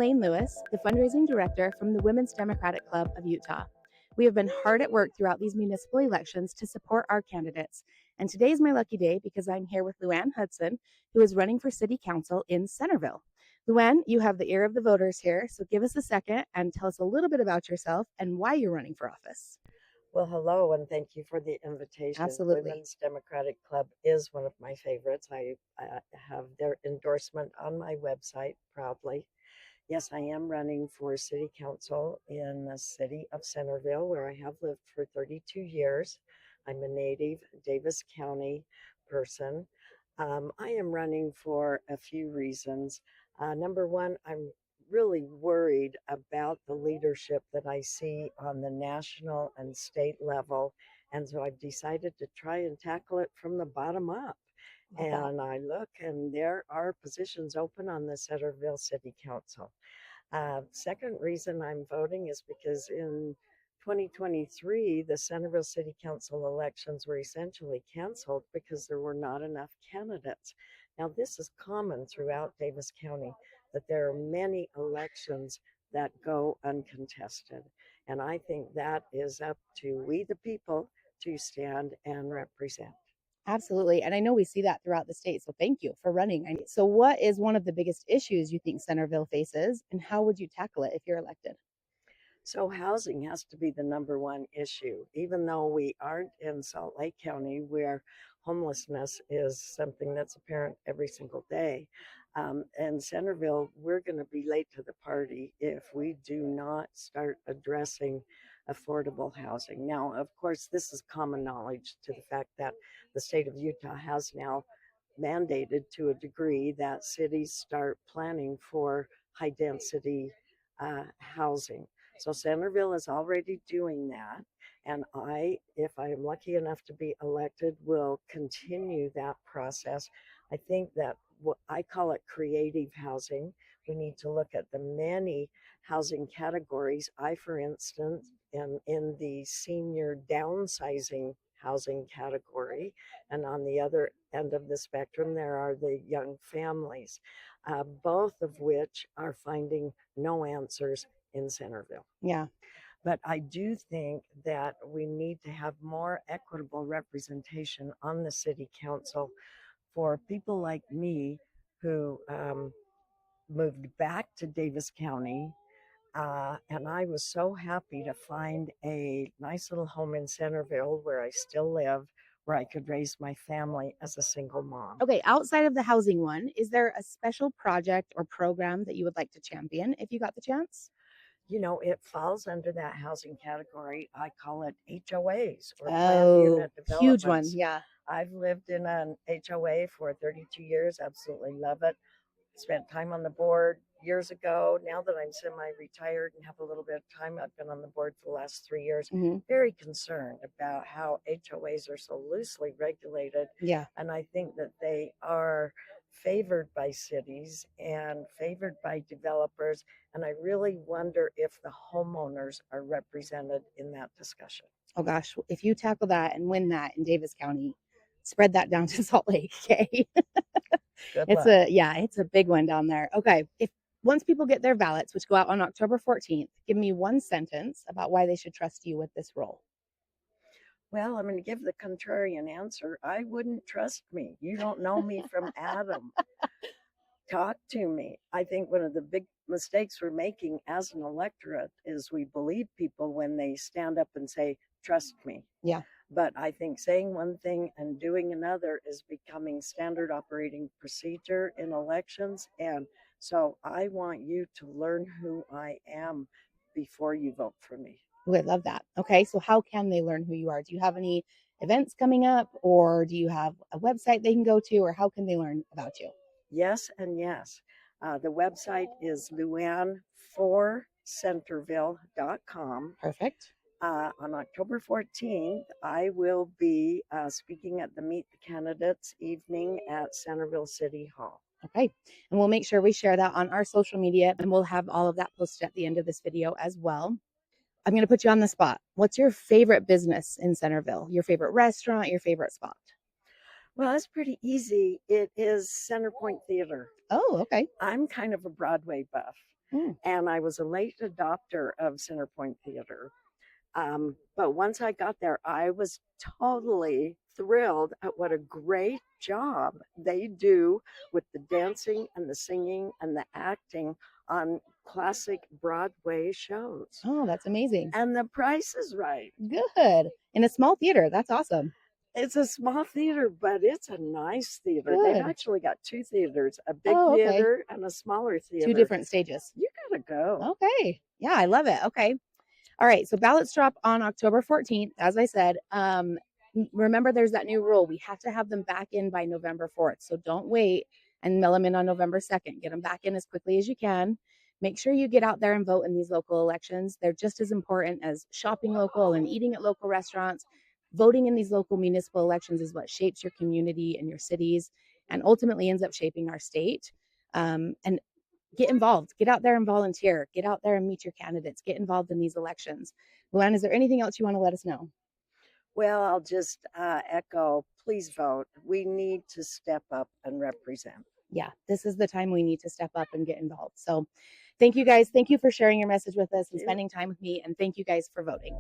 Elaine Lewis, the fundraising director from the Women's Democratic Club of Utah. We have been hard at work throughout these municipal elections to support our candidates. And today is my lucky day because I'm here with Luanne Hudson, who is running for city council in Centerville. Luanne, you have the ear of the voters here, so give us a second and tell us a little bit about yourself and why you're running for office. Well, hello, and thank you for the invitation. Absolutely. Women's Democratic Club is one of my favorites. I have their endorsement on my website proudly. Yes, I am running for city council in the city of Centerville, where I have lived for 32 years. I'm a native Davis County person. I am running for a few reasons. Number one, I'm really worried about the leadership that I see on the national and state level. And so I've decided to try and tackle it from the bottom up. And I look, and there are positions open on the Centerville City Council. Second reason I'm voting is because in 2023, the Centerville City Council elections were essentially canceled because there were not enough candidates. Now, this is common throughout Davis County, that there are many elections that go uncontested. And I think that is up to we, the people, to stand and represent. Absolutely. And I know we see that throughout the state. So thank you for running. So what is one of the biggest issues you think Centerville faces, and how would you tackle it if you're elected? So housing has to be the number one issue, even though we aren't in Salt Lake County where homelessness is something that's apparent every single day. And Centerville, we're going to be late to the party if we do not start addressing affordable housing. Now, of course, this is common knowledge to the fact that the state of Utah has now mandated to a degree that cities start planning for high density housing. So Centerville is already doing that. And I, if I am lucky enough to be elected, will continue that process. I think that what I call it creative housing. We need to look at the many housing categories. I, for instance, am in the senior downsizing housing category. And on the other end of the spectrum, there are the young families, both of which are finding no answers in Centerville. Yeah. But I do think that we need to have more equitable representation on the city council for people like me who moved back to Davis County. And I was so happy to find a nice little home in Centerville where I still live, where I could raise my family as a single mom. Okay, outside of the housing one, is there a special project or program that you would like to champion if you got the chance? You know, it falls under that housing category. I call it HOAs or planned unit developments. Huge one. Yeah. I've lived in an HOA for 32 years. Absolutely love it. Spent time on the board years ago. Now that I'm semi-retired and have a little bit of time, I've been on the board for the last 3 years. Very concerned about how HOAs are so loosely regulated. Yeah. And I think that they are favored by cities and favored by developers. And I really wonder if the homeowners are represented in that discussion. Oh gosh, if you tackle that and win that in Davis County, spread that down to Salt Lake. Okay. It's a big one down there. Okay. If once people get their ballots, which go out on October 14th, give me one sentence about why they should trust you with this role. Well, I'm going to give the contrarian answer. I wouldn't trust me. You don't know me from Adam. Talk to me. I think one of the big mistakes we're making as an electorate is we believe people when they stand up and say, trust me. Yeah. But I think saying one thing and doing another is becoming standard operating procedure in elections. And so I want you to learn who I am before you vote for me. Oh, I love that. Okay, so how can they learn who you are? Do you have any events coming up, or do you have a website they can go to, or how can they learn about you? Yes and yes. The website is luanne4centerville.com. Perfect. On October 14th, I will be speaking at the Meet the Candidates evening at Centerville City Hall. Okay. And we'll make sure we share that on our social media, and we'll have all of that posted at the end of this video as well. I'm going to put you on the spot. What's your favorite business in Centerville? Your favorite restaurant, your favorite spot? Well, it's pretty easy. It is Centerpoint Theater. Oh, okay. I'm kind of a Broadway buff. And I was a late adopter of Centerpoint Theater. But once I got there, I was totally thrilled at what a great job they do with the dancing and the singing and the acting on classic Broadway shows. Oh, that's amazing. And the price is right. Good. In a small theater. That's awesome. It's a small theater, but it's a nice theater. Good. They've actually got two theaters, a big Oh, okay. theater and a smaller theater. Two different stages. You gotta go. Okay. Yeah, I love it. Okay. All right. So ballots drop on October 14th. As I said, remember there's that new rule. We have to have them back in by November 4th. So don't wait and mail them in on November 2nd. Get them back in as quickly as you can. Make sure you get out there and vote in these local elections. They're just as important as shopping local and eating at local restaurants. Voting in these local municipal elections is what shapes your community and your cities and ultimately ends up shaping our state. And get involved. Get out there and volunteer. Get out there and meet your candidates. Get involved in these elections. Luanne, is there anything else you want to let us know? Well, I'll just echo, please vote. We need to step up and represent. Yeah, this is the time we need to step up and get involved. So thank you guys. Thank you for sharing your message with us and spending time with me. And thank you guys for voting.